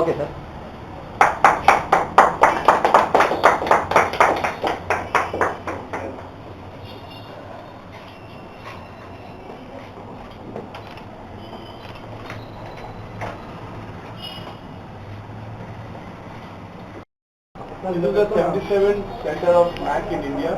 Okay sir. This is the 77th center of MAC in India,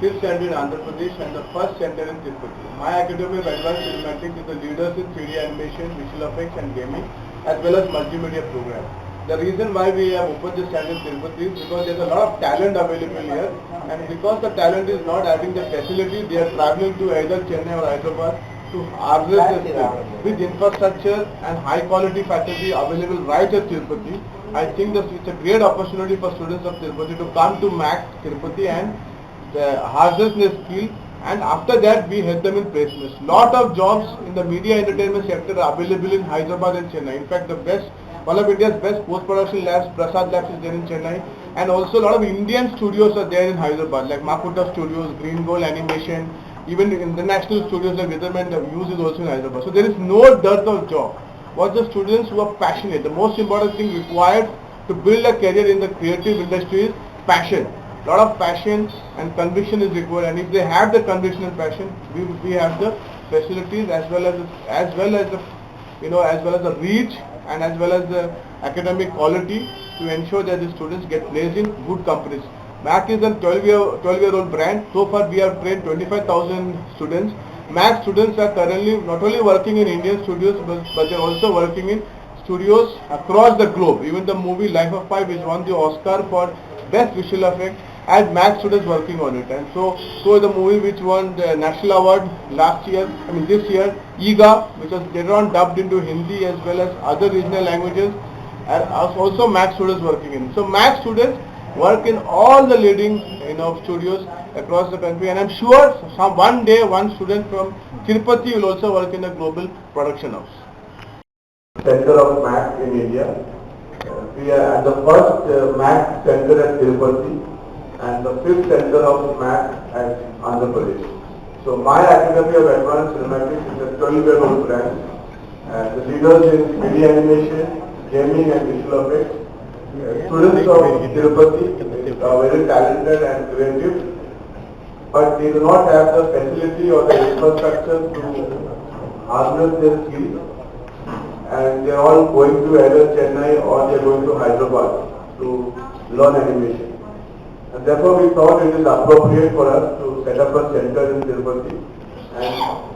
5th center in Andhra Pradesh and the first center in Tirupati. My Academy of Advanced Cinematics is the leaders in 3D animation, visual effects and gaming as well as multimedia programs. The reason why we have opened this center in Tirupati is because there is a lot of talent available here, and because the talent is not having the facility, they are traveling to either Chennai or Hyderabad to harness the skill. With infrastructure and high quality faculty available right at Tirupati, I think that it's a great opportunity for students of Tirupati to come to MAC Tirupati and harness their skill, and after that we help them in placements. Lot of jobs in the media entertainment sector are available in Hyderabad and Chennai. In fact, one of India's best post-production labs, Prasad Labs, is there in Chennai, and also a lot of Indian studios are there in Hyderabad, like Makuta Studios, Green Gold Animation, even international studios like Witherman Use is also in Hyderabad. So there is no dearth of job. What the students who are passionate, the most important thing required to build a career in the creative industry is passion. Lot of passion and conviction is required, and if they have the conviction and passion, we have the facilities as well as the the reach and as well as the academic quality to ensure that the students get placed in good companies. MAC is a 12-year-old brand. So far we have trained 25,000 students. MAC students are currently not only working in Indian studios but they are also working in studios across the globe. Even the movie Life of Pi, which won the Oscar for best visual effect, had MAC students working on it. And so the movie which won the national award this year, Ega, which was later on dubbed into Hindi as well as other regional languages, are also MAC students working in. So MAC students work in all the leading studios across the country, and I'm sure one day one student from Tirupati will also work in a global production house. Center of MAC in India. We are at the first MAC center at Tirupati and the 5th center of MAC at Andhra Pradesh. So my Academy of Advanced Cinematics is a 12-year-old brand. The leaders in 3D animation, gaming and visual effects. Students of Tirupati are very talented and creative, but they do not have the facility or the infrastructure to harness their skills, and they are all going to either Chennai or they are going to Hyderabad to learn animation. And therefore we thought it is appropriate for us to set up a center in Tirupati and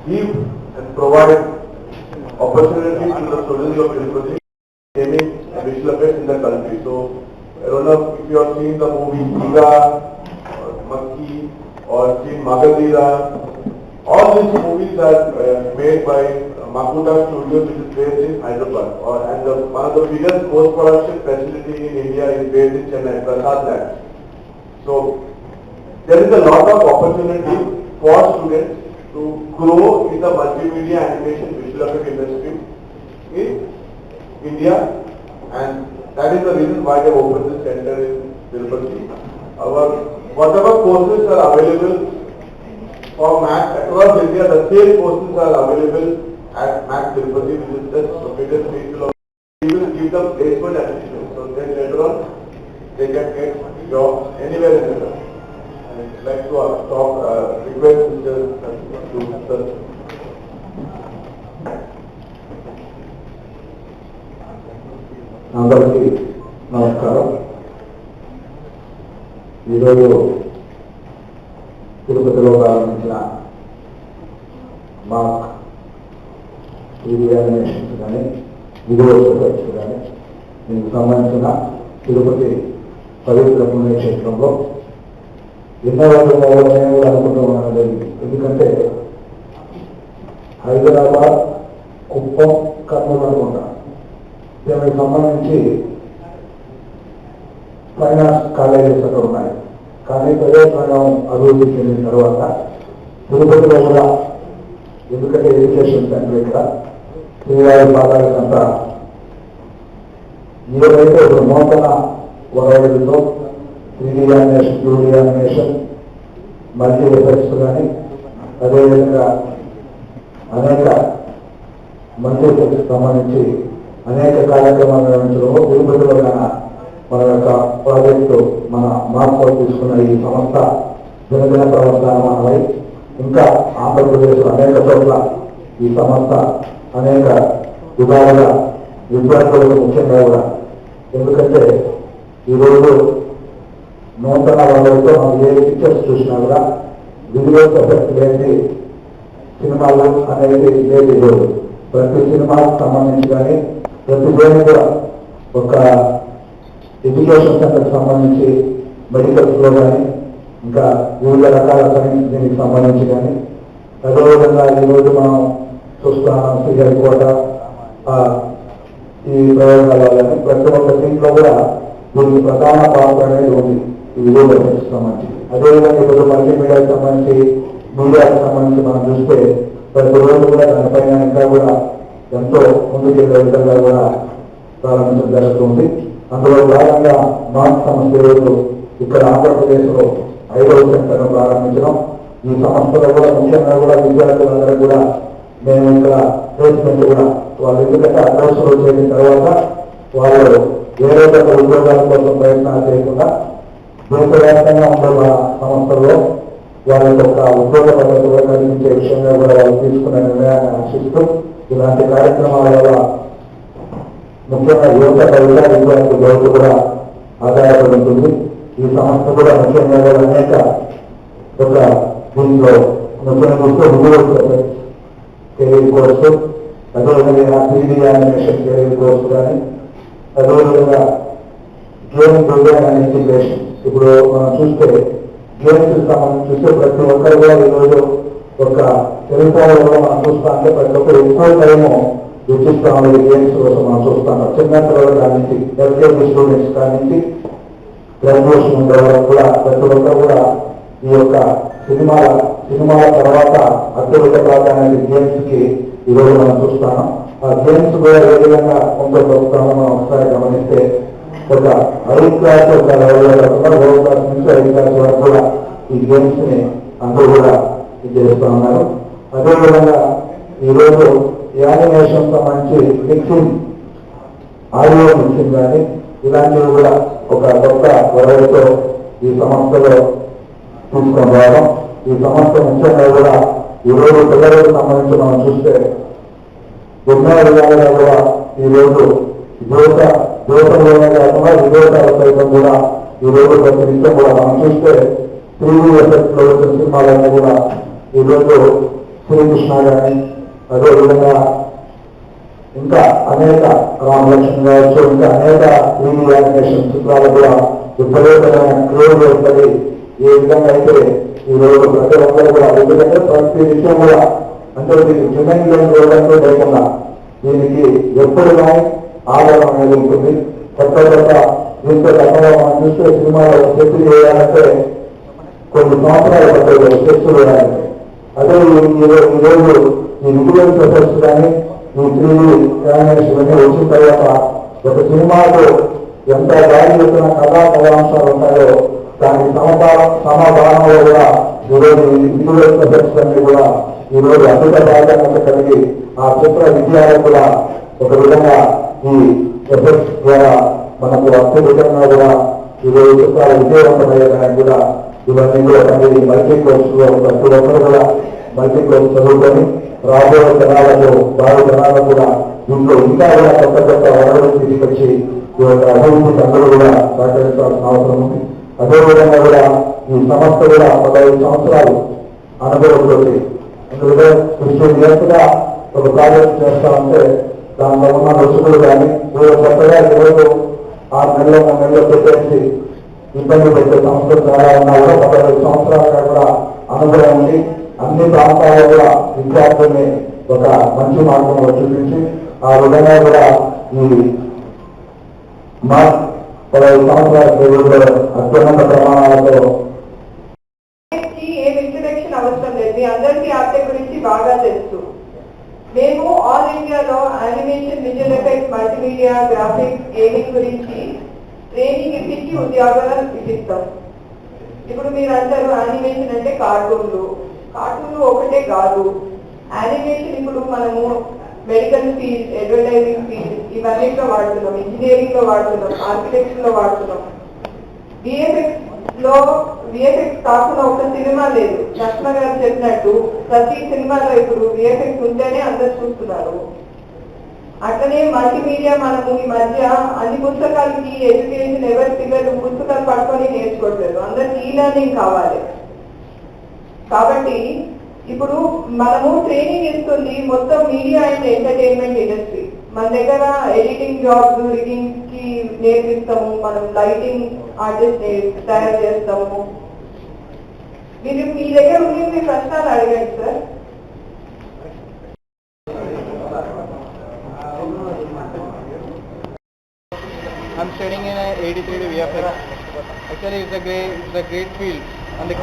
give and provide opportunity to the students of Tirupati gaming and visual effects in the country. So I don't know if you have seen the movie Ega or Makki or seen Magadira. All these movies are made by Makuta Studios, which is based in Hyderabad, and one of the biggest post-production facility in India is based in Chennai, Prasad Labs. So there is a lot of opportunity for students to grow in the multimedia animation visual effect industry in India, and that is the reason why they opened this center in Tirupati. Whatever courses are available for MAC across India, the same courses are available at MAC Tirupati, which is just located 3 kilometers. We will give them placement assistance, so then later on they can get jobs anywhere in the country. I'd like to request Mr. అందరికీ నమస్కారం. ఈరోజు తిరుపతిలో ప్రారంభించిన మాక్ animations కానీ video projects కానీ దీనికి సంబంధించిన తిరుపతి పవిత్ర పుణ్యక్షేత్రంలో ఎన్నో రకంగా నేను కూడా అనుకుంటూ ఉన్నాను. ఎందుకంటే హైదరాబాద్, కుప్పం, కర్నూలు అనుకుంటా దీనికి సంబంధించి ఫైనాన్స్ కాలేజెస్ అక్కడ ఉన్నాయి. కానీ ప్రజాస్వామ్యం అభివృద్ధి చెందిన తర్వాత తిరుపతిలో కూడా, ఎందుకంటే ఎడ్యుకేషన్ సెంటర్ ఇక్కడ శ్రీవారి పాదాలకంతా ఏవైతే ఇప్పుడు నూతన వరవడిలో 3D animation, 2D animation, multi effects కానీ అదేవిధంగా అనేక మల్టీ ఎఫెక్ట్స్ సంబంధించి అనేక కార్యక్రమాలు నిర్వహించడంలో తిరుపతిలో మన యొక్క ప్రాజెక్టు మన మార్పు తీసుకున్న ఈ సంస్థ దినదిన ప్రవర్తనమై ఇంకా ఆంధ్రప్రదేశ్లో అనేక చోట్ల ఈ సంస్థ అనేక విధాలుగా విద్యార్థులకు ముఖ్యంగా కూడా ఎందుకంటే ఈరోజు నూతన వాళ్ళతో మనం ఏ పిక్చర్స్ చూసినా కూడా విజువల్స్ ఎఫెక్ట్ లేని సినిమాలు అనేది లేదు ఈరోజు. ప్రతి సినిమాకు సంబంధించి కానీ ప్రతి దేని కూడా ఒక ఎడ్యుకేషన్ సెంటర్కి సంబంధించి మెడికల్స్లో కానీ ఇంకా వివిధ రకాల సైన్స్ దీనికి సంబంధించి కానీ అదేవిధంగా ఈరోజు మనం చూస్తున్నాం శ్రీహరికోట ఈ ప్రయోగాల వల్ల ప్రతి ఒక్క దీంట్లో కూడా దీనికి ప్రధాన పాత్ర అనేది ఉంది ఈ విజువల్ సంబంధించి. అదేవిధంగా ఇప్పుడు మల్టీమీడియాకి సంబంధించి మీడియాకి సంబంధించి మనం చూస్తే ప్రతి రోజు కూడా దానిపైన ఇంకా కూడా ఎంతో ముందుకెళ్లే విధంగా కూడా ప్రారంభించడం జరుగుతుంది. అందులో భాగంగా మార్క్ సంస్థ రోజు ఇక్కడ ఆంధ్రప్రదేశ్లో 5వ సెంటర్ను ప్రారంభించడం. ఈ సంస్థలో కూడా ముఖ్యంగా కూడా విద్యార్థులందరూ కూడా మేము ఇక్కడ ప్లేస్మెంట్ కూడా వాళ్ళు ఎందుకంటే ఆ కోర్సులు చేసిన తర్వాత వాళ్ళు వేరే ఉద్యోగాల కోసం ప్రయత్నాలు చేయకుండా దేశవ్యాప్తంగా ఉండే సంస్థల్లో వాళ్ళకి ఒక ఉద్యోగ పద్ధతులు కల్పించే విషయంగా కూడా వాళ్ళు తీసుకున్న నిర్ణయాన్ని ఆశిస్తూ ఇలాంటి కార్యక్రమాల వల్ల ముఖ్యంగా యువత విద్యార్థి గ్రోత్ కూడా ఆధారపడి ఉంటుంది. ఈ సంస్థ కూడా ముఖ్యంగా కూడా అనేక ఒక దీంట్లో ముఖ్యంగా చూస్తే కెరీర్ కోర్సు అదేవిధంగా 3D యానిమేషన్ కెరీర్ కోర్సు కానీ అదేవిధంగా గేమ్ ప్రోగ్రామ్ అండ్ ఇంటిగ్రేషన్. ఇప్పుడు మనం చూస్తే గేమ్స్ సంబంధించి చూస్తే ప్రతి ఒక్కరు కూడా ఈరోజు ఒక సెల్ఫోన్లో కూడా మనం చూస్తా అంటే ప్రతి ఒక్కరు ఎక్కువ టైము వెచ్చిస్తా ఉన్నది గేమ్స్ కోసం మనం చూస్తాం. చిన్నపిల్లల కాడి నుంచి ఎల్కేజీ స్టూడెంట్స్ కాడి నుంచి గ్రాడ్యుయేషన్ ఉండే వరకు కూడా ప్రతి ఒక్కరు కూడా ఈ యొక్క సినిమాల తర్వాత అత్యధిక ప్రాధాన్యత గేమ్స్ కి ఈరోజు మనం చూస్తాము. ఆ గేమ్స్ కూడా ఏ విధంగా పొందుతామో మనం ఒకసారి గమనిస్తే ఒక 5th క్లాస్ ఒక లెవెల్ కాకుండా 4th క్లాస్ నుంచి 5th క్లాస్ వరకు కూడా ఈ గేమ్స్ ని అందరూ కూడా చేస్తూ ఉన్నారు. అదేవిధంగా ఈరోజు యానిమేషన్ సంబంధించి మిక్సింగ్ ఆడియో మిక్సింగ్ కానీ ఇలాంటివి కూడా ఒక కొత్త వరవతో ఈ సంస్థలో తీసుకొని రావడం. ఈ సంస్థ ముఖ్యంగా కూడా ఈరోజు పిల్లలకు సంబంధించి మనం చూస్తే ఎన్నో విధాలుగా కూడా ఈరోజు దేశంలోనే కాకుండా విదేశాల సైతం కూడా ఈరోజు ప్రతి నిత్యం కూడా మనం చూస్తే 3D ఎఫెక్ట్ లో వచ్చిన సినిమాలన్నీ కూడా ఈరోజు శ్రీకృష్ణ కానీ అదేవిధంగా ఇంకా అనేక రామలక్ష్మణ్ కావచ్చు ఇంకా అనేక 3D యానిమేషన్ చిత్రాలు కూడా విపరీతమైన క్రేజ్ ఏర్పడి ఏ విధంగా అయితే ఈరోజు ప్రతి ఒక్కరు కూడా ఎందుకంటే ప్రతి విషయం కూడా అంటే దీనికి డిమాండ్ లేదంటూ లేకుండా దీనికి ఎప్పుడు కానీ ఆధారం అనేది ఉంటుంది. కొత్త ఇంత గతంలో మనం చూస్తే సినిమాలో సెట్లు చేయాలంటే కొన్ని సంవత్సరాలు పట్టాయి సెట్లు వేయాలంటే. అదే ఈరోజు ఈ విజువల్ ఎఫెక్ట్స్ కానీ ఈ 3D యానిమేషన్ అన్నీ వచ్చిన తర్వాత ఒక సినిమాలో ఎంత దారి వచ్చిన కథాంశాలు ఉంటాయో దానికి సమాధానంలో కూడా ఈరోజు విజువల్ ఎఫెక్ట్స్ అన్ని కూడా ఈరోజు అధిక ప్రాధాన్యత కలిగి ఆ చిత్ర విజయాలకు కూడా ఒక విధంగా ఈ ఎఫెక్ట్స్ ద్వారా మనకు అత్యధికంగా కూడా ఈరోజు చిత్రాలు విజయవంతమయ్యేదానికి కూడా ఇవన్నీ కూడా అనేది మల్టీ కోర్సులో ప్రతి ఒక్కరు కూడా మల్టీ కోర్సు చదువుకొని రాబోయే జనాలకు భావి జనాలకు కూడా దీంట్లో ఇంకా కూడా కొత్త వనరులు తీసుకొచ్చి ఈ యొక్క అభివృద్ధికి అందరూ కూడా సహకరించాల్సిన అవసరం ఉంది. అదేవిధంగా కూడా ఈ సంస్థ కూడా 15 సంవత్సరాలు అనుభవంతో ఎందుకంటే 15 years గా ఒక ప్రాజెక్ట్ చేస్తా ఉంటే దాంట్లో ఉన్న రుసుములు కానీ మీరు కొత్తగా ఈరోజు 6 నెలలు 3 నెలలు పెట్టేసి ఇబ్బంది పెట్టే సంస్థలు చాలా ఉన్నా కూడా 15 సంవత్సరాలుగా కూడా అనుభవం ఉంది. అన్ని ప్రాంతాల్లో కూడా విద్యార్థుల్ని ఒక మంచి మార్గంలో చూపించి ఆ విధంగా కూడా ఈ 15 సంవత్సరాల పేరులో అత్యున్నత ప్రమాణాలతో ఏం ఇంట్రడక్షన్ అవసరం లేదు. మీ అందరికీ ఆర్టే గురించి బాగా తెలుసు. మేము ఆల్ ఇండియాలో animation, visual effects, multimedia, graphics, gaming గురించి ట్రైనింగ్ ఇప్పించి ఉద్యోగాలు ఇప్పిస్తాం. ఇప్పుడు మీరు అంటారు యానిమేషన్ అంటే కార్టూన్లు ఒకటే కాదు. యానిమేషన్ ఇప్పుడు మనము మెడికల్ ఫీల్డ్, అడ్వర్టైజింగ్ ఫీల్డ్ ఇవన్నిట్లో వాడుతున్నాం, ఇంజనీరింగ్ లో వాడుతున్నాం, ఆర్కిటెక్చర్ లో వాడుతున్నాం. విఎఫ్ఎక్స్ కాకుండా ఒక సినిమా లేదు. లక్ష్మ గారు చెప్పినట్టు ప్రతి సినిమాలో ఇప్పుడు విఎఫ్ఎక్స్ ఉంటేనే అందరు చూస్తున్నారు. అట్లనే మల్టీమీడియా మనము ఈ మధ్య అన్ని పుస్తకాలకి ఎడ్యుకేషన్ ఎవరి పిల్లలు పుస్తకాలు పట్టుకొని నేర్చుకోవట్లేదు, అందరికి ఈ లెర్నింగ్ కావాలి. కాబట్టి ఇప్పుడు మనము ట్రైనింగ్ ఇస్తుంది మొత్తం మీడియా అండ్ ఎంటర్టైన్మెంట్ ఇండస్ట్రీ. మన దగ్గర ఎడిటింగ్ జాబ్స్, రిగింగ్ కి నేర్పిస్తాము, మనం లైటింగ్ ఆర్టిస్ట్ తయారు చేస్తాము. మీరు మీ దగ్గర ఉండి ప్రశ్నలు అడగండి sir. I'm studying in 83 to VFX. Actually, it's a great field, and the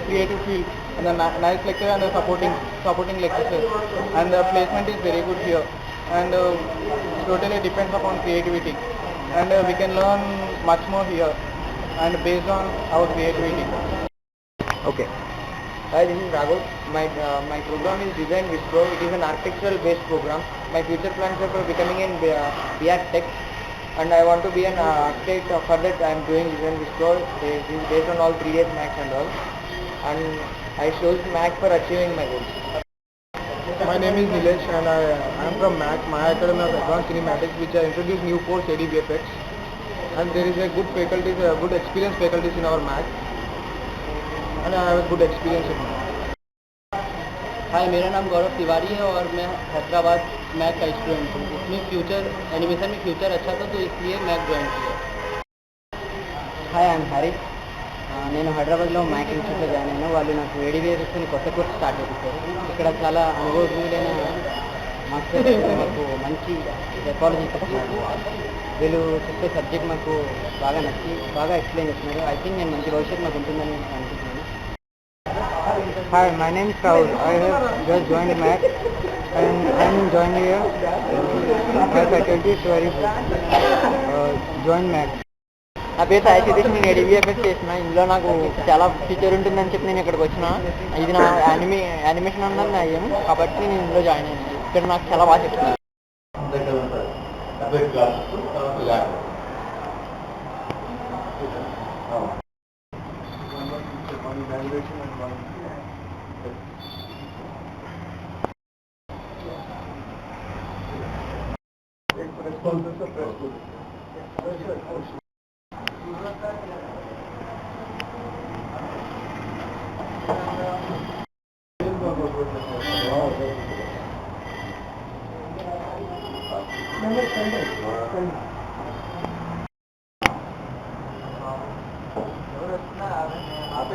creative field, and the nice lecture and the supporting lectures, and the placement is very good here, and totally depends upon creativity, and we can learn much more here, and based on our creativity. Okay. Hi, this is Raghav. My program is Design Wipro. It is an architectural based program. My future plans are for becoming an BR Tech, and I want to be an architect. For that, I am doing Design Wipro. This is based on all 3 days maths and all, and I chose maths for achieving my goals. My name is Nilesh, and I am from MAC, My Academy of Advanced Cinematics, which I introduced new course ADVFX, and there is a good faculty, good experienced faculties in our MAC, and I have a good experience in MAC. हाय, मेरा नाम गौरव तिवारी है और मैं Hyderabad Mac का student हूँ. इसमें future animation में future अच्छा था, तो इसलिए मैक ज्वाइन किया. Hi, I'm Hari. నేను హైదరాబాద్లో మ్యాక్ ఇన్స్టిట్యూట్లో జాయిన్ అయినా. వాళ్ళు నాకు ఏడీవీఎస్ అని కొత్త కోర్స్ స్టార్ట్ చేశారు. ఇక్కడ చాలా అనుభవజ్ఞులైన మాస్టర్స్ మాకు మంచి టెక్నాలజీ చెప్తున్నారు. వీళ్ళు చెప్పే సబ్జెక్ట్ మాకు బాగా నచ్చి బాగా ఎక్స్ప్లెయిన్ చేస్తున్నారు. ఐ థింక్ నేను మంచి భవిష్యత్తు మాకు ఉంటుందని అనుకుంటున్నాను. Hi, my name is Rahul. I have just joined MAC, and I am enjoying here. My faculty is very good. Join MAC. నా పేరు సాయి సతీష్. నేను ఏడీవీఎఫ్ఎస్ చేసిన. ఇందులో నాకు చాలా ఫ్యూచర్ ఉంటుందని చెప్పి నేను ఇక్కడికి వచ్చిన. ఇది నా యానిమేషన్ అన్నది నా ఏం, కాబట్టి నేను ఇందులో జాయిన్ అయ్యాను. ఇక్కడ నాకు చాలా బాగా చెప్తున్నారు. Responses of press good. आप